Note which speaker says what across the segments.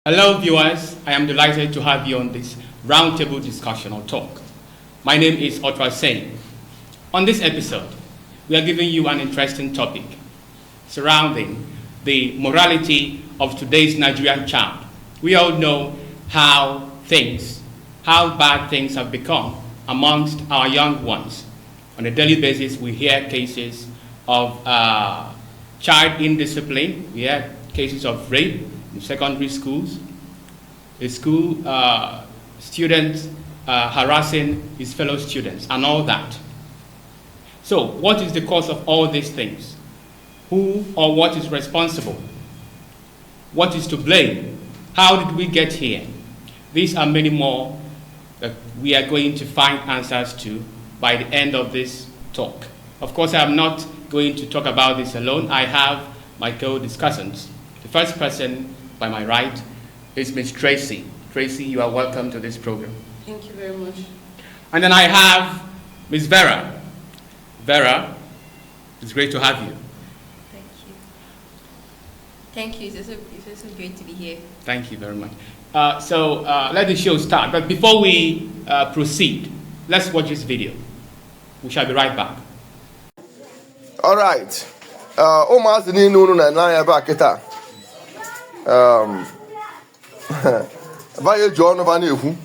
Speaker 1: Hello viewers, I am delighted to have you on this roundtable discussion or talk. My name is Otra Sen. On this episode, we are giving you an interesting topic surrounding the morality of today's Nigerian child. We all know how bad things have become amongst our young ones. On a daily basis, we hear cases of child indiscipline, we hear cases of rape in secondary schools, a school student harassing his fellow students, and all that. So, what is the cause of all these things? Who or what is responsible? What is to blame? How did we get here? These are many more that we are going to find answers to by the end of this talk. Of course, I am not going to talk about this alone. I have my co-discussants. The first person by my right is Ms. Tracy. Tracy, you are welcome to this program.
Speaker 2: Thank you very much.
Speaker 1: And then I have Ms. Vera. Vera, it's great to have you.
Speaker 2: Thank you. Thank you. It's also great to be here.
Speaker 1: Thank you very much. So let the show start. But before we proceed, let's watch this video. We shall be right back.
Speaker 3: All right. Almost ni nunu na ya ba kita. Ba ye jo no ba na ehu.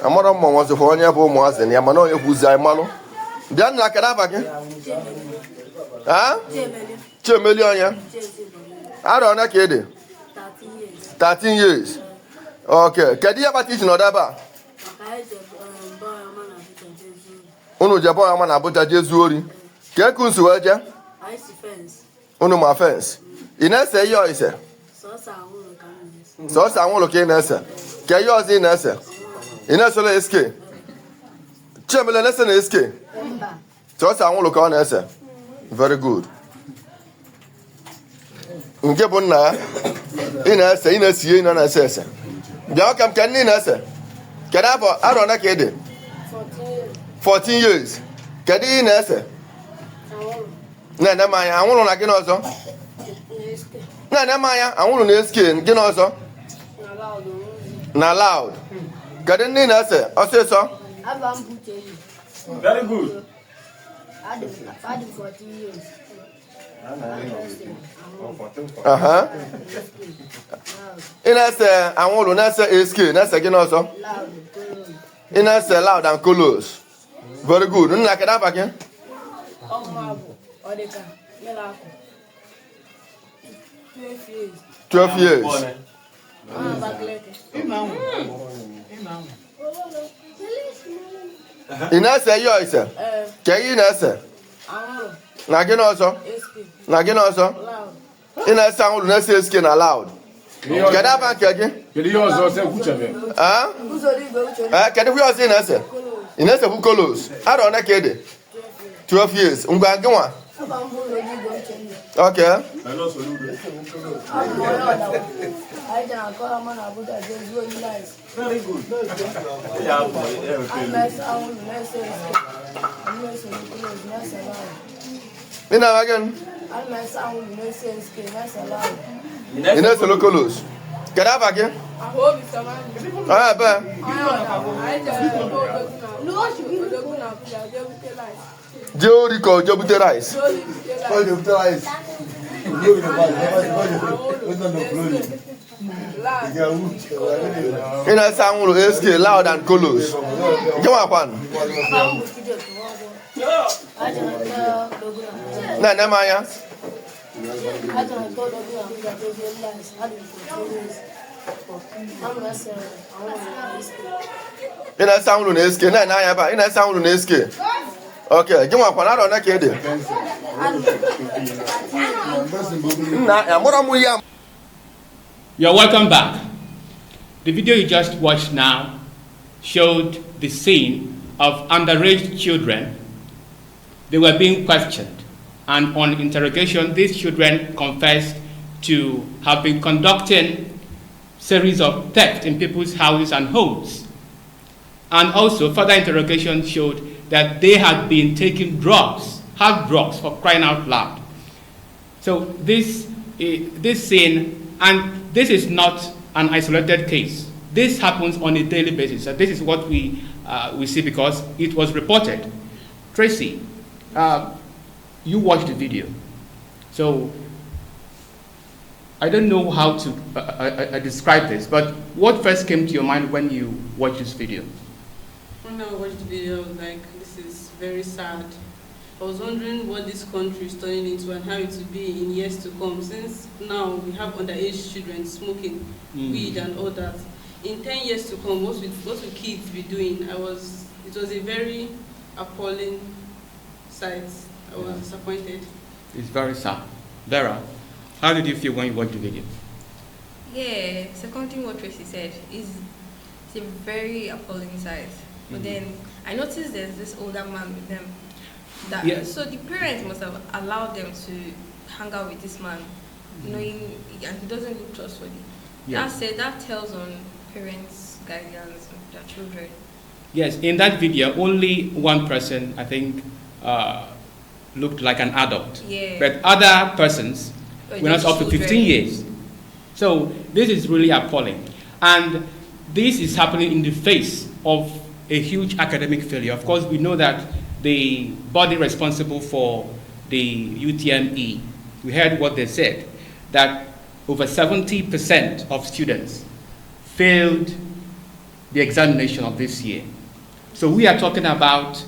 Speaker 3: Amara mo won so onye bụ mo azen ya mana onye kwuzi ai malụ. Bịa na kada ba gị. Ha? Chemeli onye. Aro na ka ede. 13 years. Okay. Kedu ya ba teach no da ba? Unu je boy ama na Abuja jezu ori. Ke kunsu weje? Unu ma fence. Ina se yo ise. So sa nwolo ke na ese. Ke yo zi na ese. Ina so le SK. Chemele na ese na SK. So sa nwolo ka na ese. Very good. Nke bụ nna ina ese ina sie ina na ese ese. Bịa kam ke nni na ese. Kedu afọ aro na ka ede? 14 years. Kedu ị na-ese? Na-ene manya anwụrụ na gị n'ọzọ? Na-ene manya anwụrụ na SK gị n'ọzọ? Na loud. Kedu ndị na-ese ọsịsọ?
Speaker 4: Very good.
Speaker 3: Ị na-ese anwụrụ na-ese SK na-ese gị n'ọzọ? Ị na-ese loud and colors. Very good. Nna kedu afa gị? 12 years. Ị na-ese yo ise? Ke ị na-ese? Na gị n'ọzọ? Na gị n'ọzọ? Ị na-ese anwụrụ na-ese SK na loud. Kedu afa nke gị?
Speaker 4: Kedu ihe ọzọ se kwuchebe?
Speaker 3: Kedu ihe ọzọ ị na-ese? Ị na-ese bụ colors. Arọ na ka ede? 12 years. Ngwa gị nwa? Okay.
Speaker 4: Very good.
Speaker 3: Ị na-aga gị? Ị na-ese colors. Kedu afa gị? Ebe. Je ori ka oje bute rice. Oje bute rice. Ị na-ese anwụrụ SK loud and colors. Gị nwakwanụ? Na-ene manya? Ị na-ese anwụrụ na SK na-ene anya ebe a. Ị na-ese anwụrụ na SK. Okay, gị nwakwanụ arọ na ka ede?
Speaker 1: You are welcome back. The video you just watched now showed the scene of underage children. They were being questioned, and on interrogation, these children confessed to have been conducting series of theft in people's houses and homes. And also, further interrogation showed that they had been taking drugs, hard drugs, for crying out loud. So this scene, and this is not an isolated case. This happens on a daily basis. And this is what we see because it was reported. Tracy, you watched the video. So I don't know how to describe this, but what first came to your mind when you watched this video?
Speaker 5: When I watched the video, I was like, this is very sad. I was wondering what this country is turning into and how it will be in years to come, since now we have underage children smoking weed and all that. In 10 years to come, what will kids be doing? It was a very appalling sight. I was disappointed. It's
Speaker 1: very sad. Vera, how did you feel when you watched the video?
Speaker 2: Yeah, seconding what Tracy said, it's a very appalling sight. But then I noticed there's this older man with them. So the parents must have allowed them to hang out with this man, knowing and he doesn't look trustworthy. That tells on parents' guidance of their children.
Speaker 1: Yes, in that video, only one person, I think, looked like an adult.
Speaker 2: Yeah.
Speaker 1: But other persons were not up to 15 years. So this is really appalling. And this is happening in the face of a huge academic failure. Of course, we know that the body responsible for the UTME, we heard what they said, that over 70% of students failed the examination of this year. So we are talking about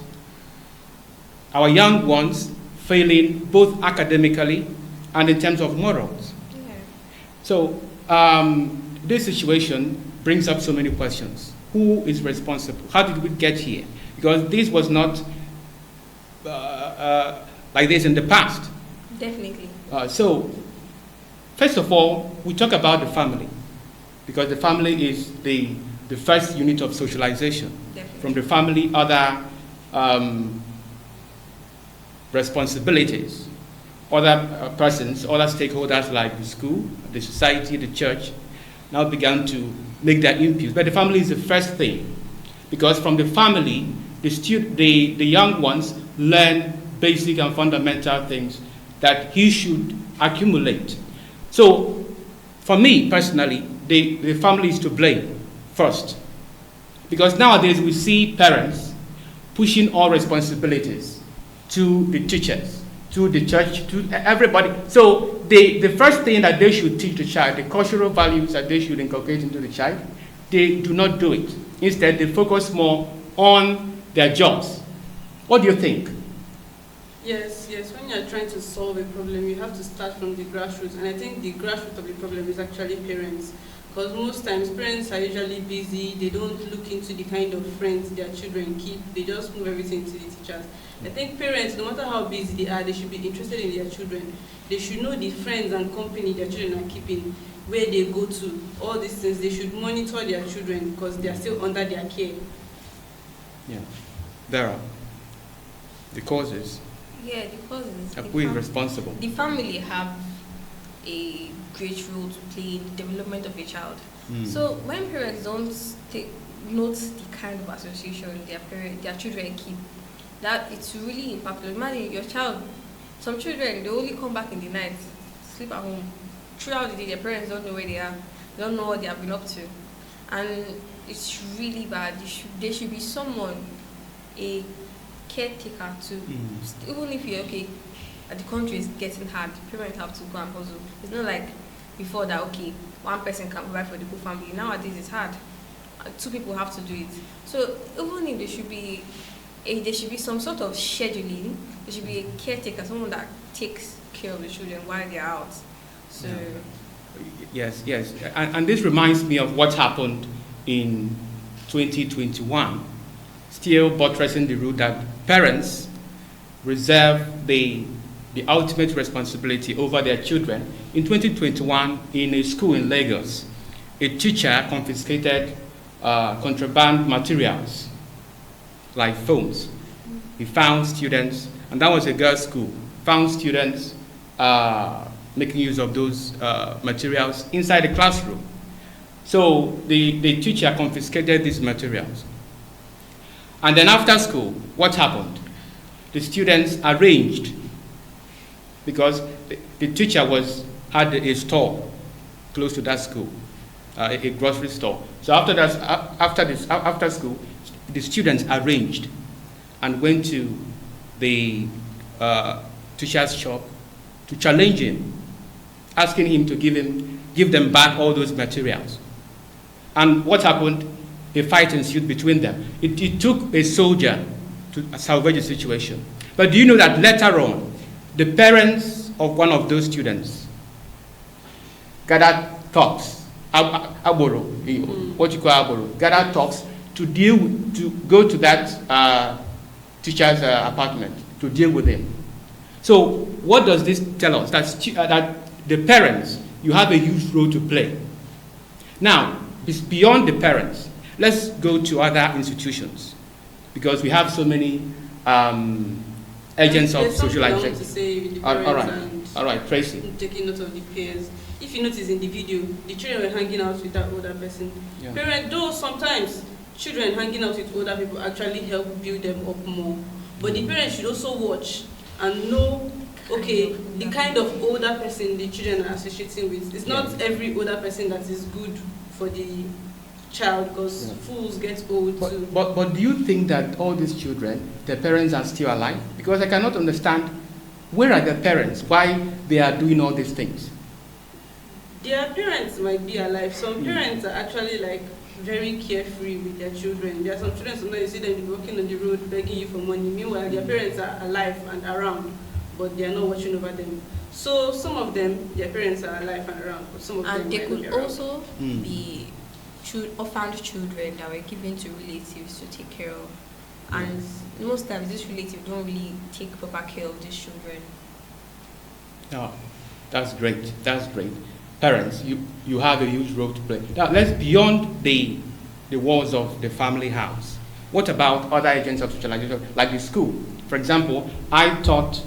Speaker 1: our young ones failing both academically and in terms of morals.
Speaker 2: Yeah.
Speaker 1: So this situation brings up so many questions. Who is responsible? How did we get here? Because this was not like this in the past.
Speaker 2: Definitely.
Speaker 1: So, first of all, we talk about the family, because the family is the first unit of socialization.
Speaker 2: Definitely.
Speaker 1: From the family, other responsibilities, other persons, other stakeholders like the school, the society, the church, now began to make their inputs. But the family is the first thing, because from the family, the young ones learn basic and fundamental things that he should accumulate. So, for me personally, the family is to blame first, because nowadays we see parents pushing all responsibilities to the teachers, to the church, to everybody. So the first thing that they should teach the child, the cultural values that they should inculcate into the child, they do not do it. Instead, they focus more on their jobs. What do you think?
Speaker 5: Yes. When you're trying to solve a problem, you have to start from the grassroots. And I think the grassroots of the problem is actually parents. Because most times parents are usually busy, they don't look into the kind of friends their children keep, they just move everything to the teachers. I think parents, no matter how busy they are, they should be interested in their children. They should know the friends and company their children are keeping, where they go to, all these things. They should monitor their children because they are still under their care.
Speaker 1: Yeah. Vera, the causes.
Speaker 2: Yeah, the causes.
Speaker 1: Who is responsible?
Speaker 2: The family have a great role to play in the development of a child. So when parents don't note the kind of association their children keep, that it's really impactful. Imagine your child, some children, they only come back in the night, sleep at home. Throughout the day, their parents don't know where they are, they don't know what they have been up to. And it's really bad. There should be someone, a caretaker to, even if you're okay, the country is getting hard, parents have to go and hustle. It's not like before that, okay, one person can provide for the whole family. Nowadays it's hard. Two people have to do it. So even if there should be some sort of scheduling, there should be a caretaker, someone that takes care of the children while they're out. So
Speaker 1: Yes. And this reminds me of what happened in 2021, still buttressing the rule that parents reserve the ultimate responsibility over their children. In 2021, in a school in Lagos, a teacher confiscated contraband materials like phones. He found students, and that was a girls' school, found students making use of those materials inside the classroom. So the teacher confiscated these materials. And then after school, what happened? The students arranged, because the teacher had a store close to that school. a grocery store. So after school, the students arranged and went to the teacher's shop to challenge him, asking him to give them back all those materials. And what happened? A fight ensued between them. It took a soldier to salvage the situation. But do you know that later on, the parents of one of those students gathered talks, what you call aboro, gathered talks to go to that teacher's apartment to deal with him. So what does this tell us? That the parents, you have a huge role to play. Now, it's beyond the parents. Let's go to other institutions, because we have so many agents of socialization.
Speaker 5: To say with the parents
Speaker 1: all right, Tracy.
Speaker 5: Taking note of the peers. If you notice in the video, the children were hanging out with that older person.
Speaker 1: Yeah.
Speaker 5: Parents, though sometimes children hanging out with older people actually help build them up more. But the parents should also watch and know, okay, the kind of older person the children are associating with. It's not every older person that is good for the child, because fools get old too.
Speaker 1: But do you think that all these children, their parents are still alive? Because I cannot understand, where are their parents? Why they are doing all these things?
Speaker 5: Their parents might be alive. Some parents are actually like very carefree with their children. There are some children, sometimes you see them walking on the road begging you for money. Meanwhile, their parents are alive and around, but they are not watching over them. So some of them, their parents are alive and around, but some of them
Speaker 2: they
Speaker 5: might
Speaker 2: could
Speaker 5: not be around.
Speaker 2: also be orphaned children that were given to relatives to take care of. And most times, these relatives don't really take proper care of these children.
Speaker 1: Oh, that's great. That's great. Parents, you have a huge role to play. Now, let's beyond the walls of the family house. What about other agents of socialization, like the school? For example, I taught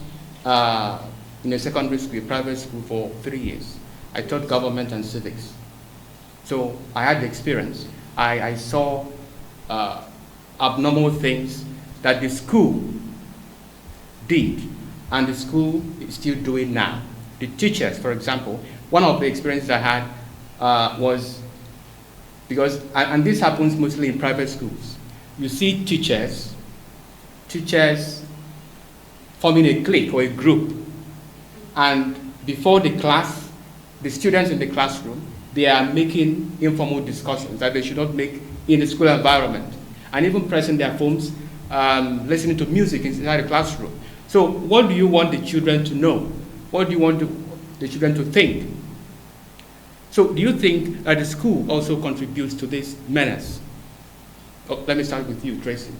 Speaker 1: in a secondary school, a private school, for 3 years. I taught government and civics. So I had the experience. I saw abnormal things that the school did, and the school is still doing now. The teachers, for example, one of the experiences I had was, because, and this happens mostly in private schools, you see teachers forming a clique or a group, and before the class, the students in the classroom, they are making informal discussions that they should not make in the school environment, and even pressing their phones, listening to music inside the classroom. So what do you want the children to know? What do you want the children to think? So do you think that the school also contributes to this menace? Oh, let me start with you, Tracy.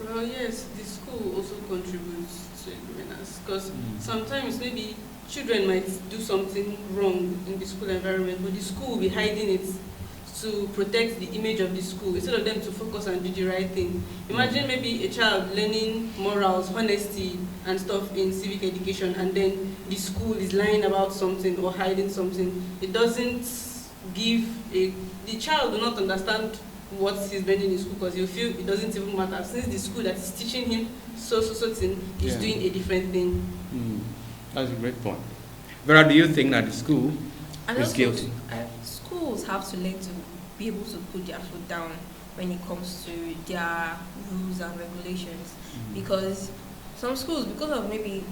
Speaker 5: Well, yes, the school also contributes to menace, because sometimes maybe children might do something wrong in the school environment, but the school will be hiding it to protect the image of the school instead of them to focus on doing the right thing. Imagine maybe a child learning morals, honesty, and stuff in civic education, and then the school is lying about something or hiding something. It doesn't give the child will not understand what he's learning in school, because he'll feel it doesn't even matter, since the school that is teaching him so thing is doing a different thing.
Speaker 1: That's a great point. Vera, do you think that the school
Speaker 2: And
Speaker 1: is
Speaker 2: also,
Speaker 1: guilty?
Speaker 2: Schools have to learn to be able to put their foot down when it comes to their rules and regulations. Because some schools, because of maybe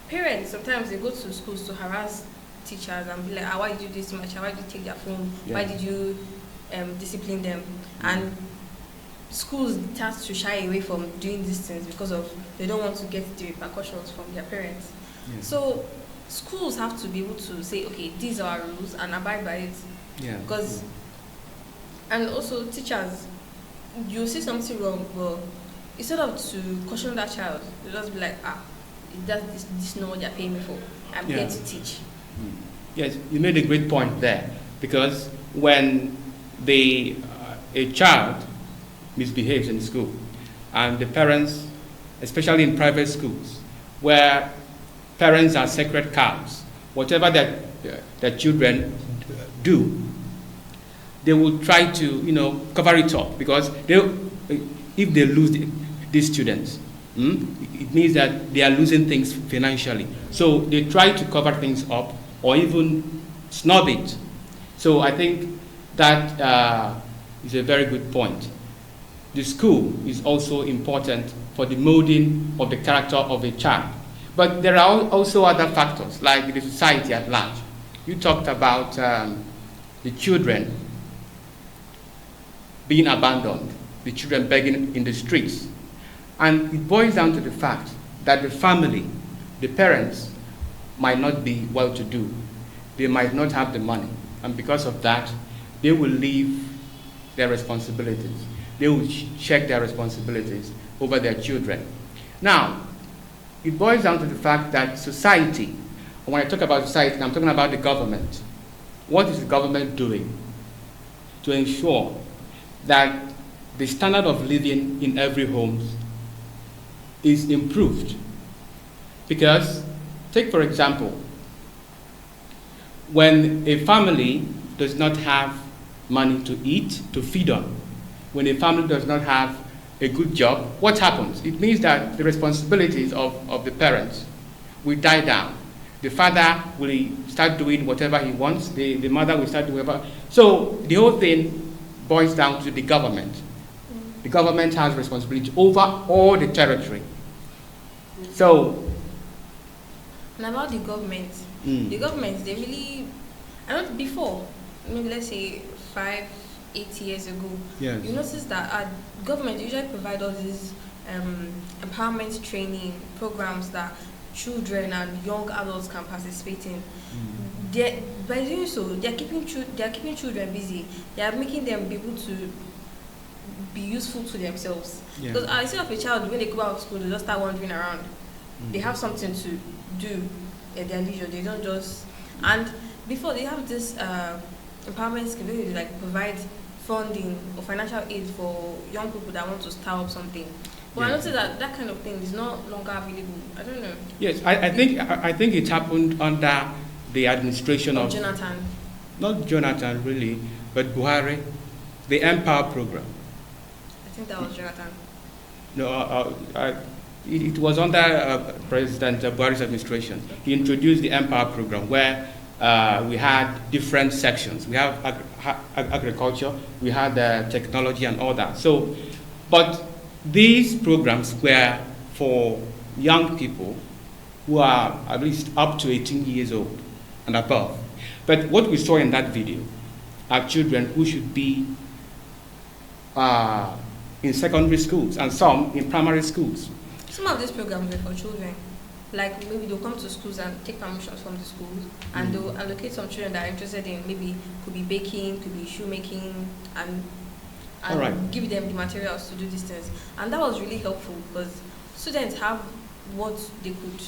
Speaker 2: parents, sometimes they go to schools to harass teachers and be like, why did you do this much? Why did you take their phone? Why did you discipline them? And schools start to shy away from doing these things because of they don't want to get the repercussions from their parents. So schools have to be able to say, okay, these are our rules and abide by it. Because and also teachers, you see something wrong, but instead of to caution that child, they just be like, this is not what they're paying me for. I'm here to teach.
Speaker 1: Yes, you made a great point there, because when a child misbehaves in school, and the parents, especially in private schools, where parents are sacred cows, whatever their children do, they will try to cover it up, because if they lose these students, it means that they are losing things financially. So they try to cover things up or even snub it. So I think That is a very good point. The school is also important for the molding of the character of a child. But there are also other factors, like the society at large. You talked about the children being abandoned, the children begging in the streets. And it boils down to the fact that the family, the parents, might not be well-to-do. They might not have the money. And because of that, they will leave their responsibilities. They will check their responsibilities over their children. Now, it boils down to the fact that society, and when I talk about society, I'm talking about the government. What is the government doing to ensure that the standard of living in every home is improved? Because, take for example, when a family does not have money to eat, to feed on, when a family does not have a good job, what happens? It means that the responsibilities of the parents will die down. The father will start doing whatever he wants, the mother will start doing whatever. So the whole thing boils down to the government. The government has responsibility over all the territory. So,
Speaker 2: and about the government, the government, they really, I don't, before, maybe let's say 5-8 years ago,
Speaker 1: yes,
Speaker 2: you notice that our government usually provide all these empowerment training programs that children and young adults can participate in. By doing so, they're keeping children busy. They are making them be able to be useful to themselves.
Speaker 1: yeah,
Speaker 2: Because I see of a child, when they go out of school, they just start wandering around. They have something to do at their leisure. They don't just, and before they have this empowerment scheme, they like provide funding or financial aid for young people that want to start up something. But I
Speaker 1: Yeah.
Speaker 2: noticed that that kind of thing is no longer available. I don't know.
Speaker 1: Yes, I think it happened under the administration of
Speaker 2: Jonathan.
Speaker 1: not Jonathan really, but Buhari, the Empower program.
Speaker 2: I think that was Jonathan.
Speaker 1: No, it was under President Buhari's administration. He introduced the Empower program where we had different sections. We have agriculture, we had technology and all that. So, but these programs were for young people who are at least up to 18 years old and above. But what we saw in that video are children who should be in secondary schools and some in primary schools.
Speaker 2: Some of these programs were for children. Like maybe they'll come to schools and take permissions from the schools and they'll allocate some children that are interested in maybe could be baking, could be shoemaking, and
Speaker 1: Alright.
Speaker 2: give them the materials to do these things. And that was really helpful because students have what they could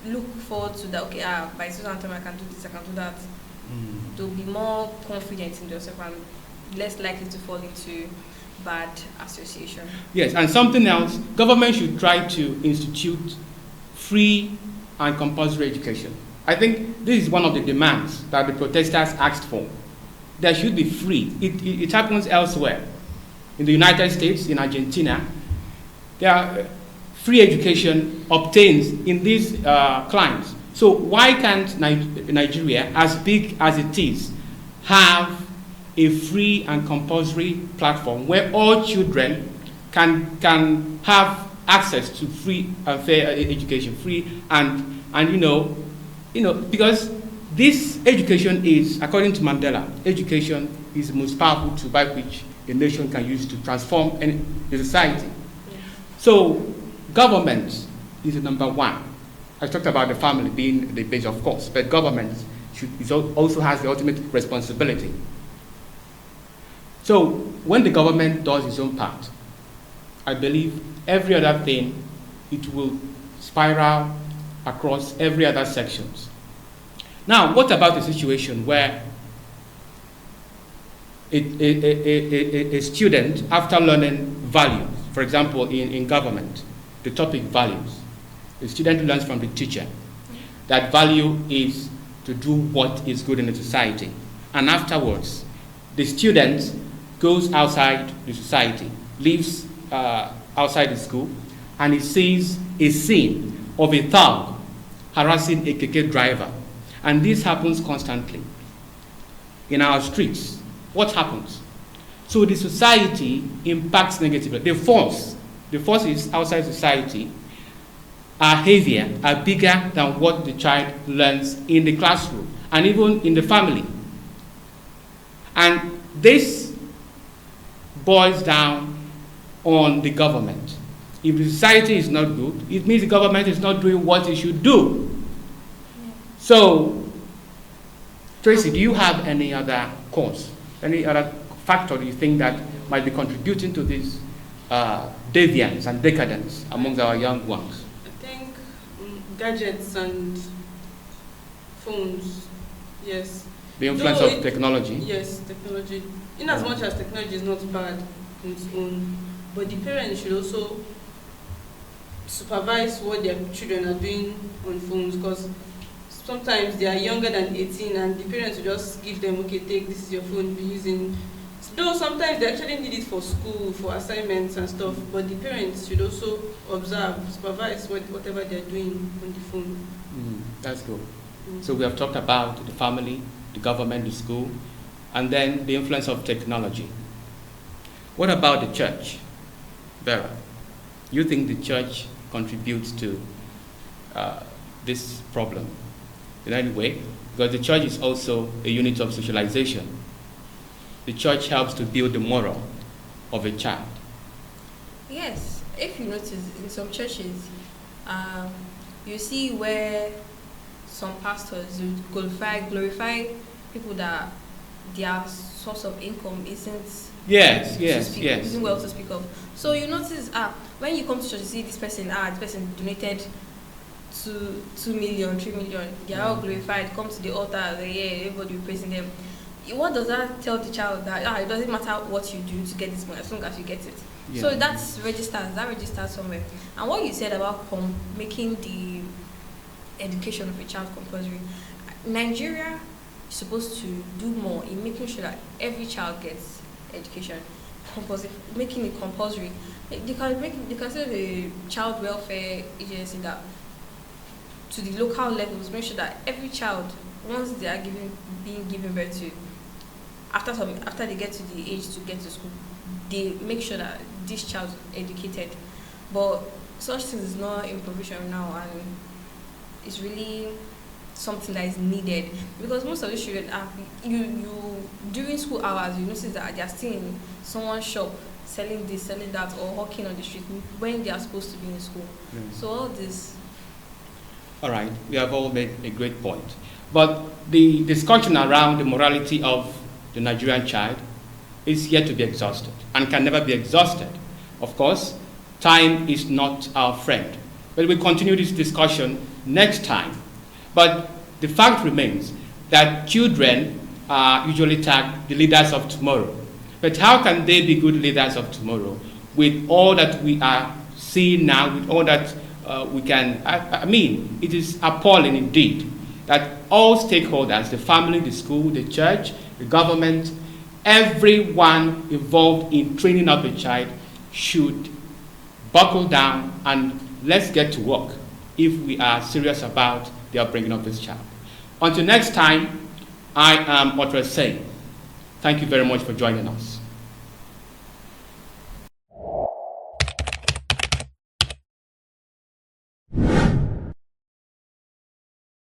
Speaker 2: look forward to, that okay, by so time I can do this, I can do that. They'll be more confident in themselves and less likely to fall into bad association.
Speaker 1: Yes, and something else, government should try to institute free and compulsory education. I think this is one of the demands that the protesters asked for. There should be free. It happens elsewhere. In the United States, in Argentina, there are free education obtains in these climes. So why can't Nigeria, as big as it is, have a free and compulsory platform where all children can have access to free and fair education, free and you know, because this education is, according to Mandela, education is the most powerful tool by which a nation can use to transform the society. So government is the number one. I talked about the family being the base, of course, but government also has the ultimate responsibility. So when the government does its own part, I believe every other thing, it will spiral across every other sections. Now, what about a situation where a student, after learning values, for example, in government, the topic values, the student learns from the teacher that value is to do what is good in the society. And afterwards, the student goes outside the society, lives outside the school, and he sees a scene of a thug harassing a keke driver. And this happens constantly in our streets. what happens? So the society impacts negatively. The forces outside society are heavier, are bigger than what the child learns in the classroom and even in the family. And this boils down on the government. If the society is not good, it means the government is not doing what it should do. So, Tracy, do you have any other cause, any other factor you think that might be contributing to this deviance and decadence amongst our young ones?
Speaker 5: I think gadgets and phones, yes.
Speaker 1: The influence of technology?
Speaker 5: Yes, technology. In as much as technology is not bad on its own, but the parents should also supervise what their children are doing on phones, because sometimes they are younger than 18 and the parents will just give them, okay, take, this is your phone, be using. Though sometimes they actually need it for school, for assignments and stuff, but the parents should also observe, supervise whatever they're doing on the phone.
Speaker 1: That's good. So we have talked about the family, the government, the school, and then the influence of technology. What about the church? Vera, you think the church contributes to this problem in any way? Because the church is also a unit of socialization. The church helps to build the moral of a child.
Speaker 2: Yes, if you notice in some churches, you see where some pastors glorify people that their source of income isn't isn't well to speak of. So you notice when you come to church, you see this person donated 2 million, 3 million. They are all glorified. Come to the altar, everybody will praising them. What does that tell the child? That it doesn't matter what you do to get this money as long as you get it. Yeah. So that registers somewhere. And what you said about making the education of a child compulsory, Nigeria is supposed to do more in making sure that every child gets education, making it compulsory. They can set a child welfare agency that to the local levels, make sure that every child, once they are being given birth to, after they get to the age to get to school, they make sure that this child is educated. But such things is not in provision now, and it's really something that is needed, because most of the children you during school hours you notice that they are still in someone's shop selling this, selling that, or hawking on the street when they are supposed to be in school. So all this.
Speaker 1: All right, we have all made a great point. But the discussion around the morality of the Nigerian child is yet to be exhausted and can never be exhausted. Of course, time is not our friend. But we'll continue this discussion next time. But the fact remains that children are usually tagged the leaders of tomorrow. But how can they be good leaders of tomorrow with all that we are seeing now, with all that we can, I mean, it is appalling indeed that all stakeholders, the family, the school, the church, the government, everyone involved in training up a child should buckle down and let's get to work if we are serious about the upbringing of this child. Until next time, I am Otra saying, thank you very much for joining us.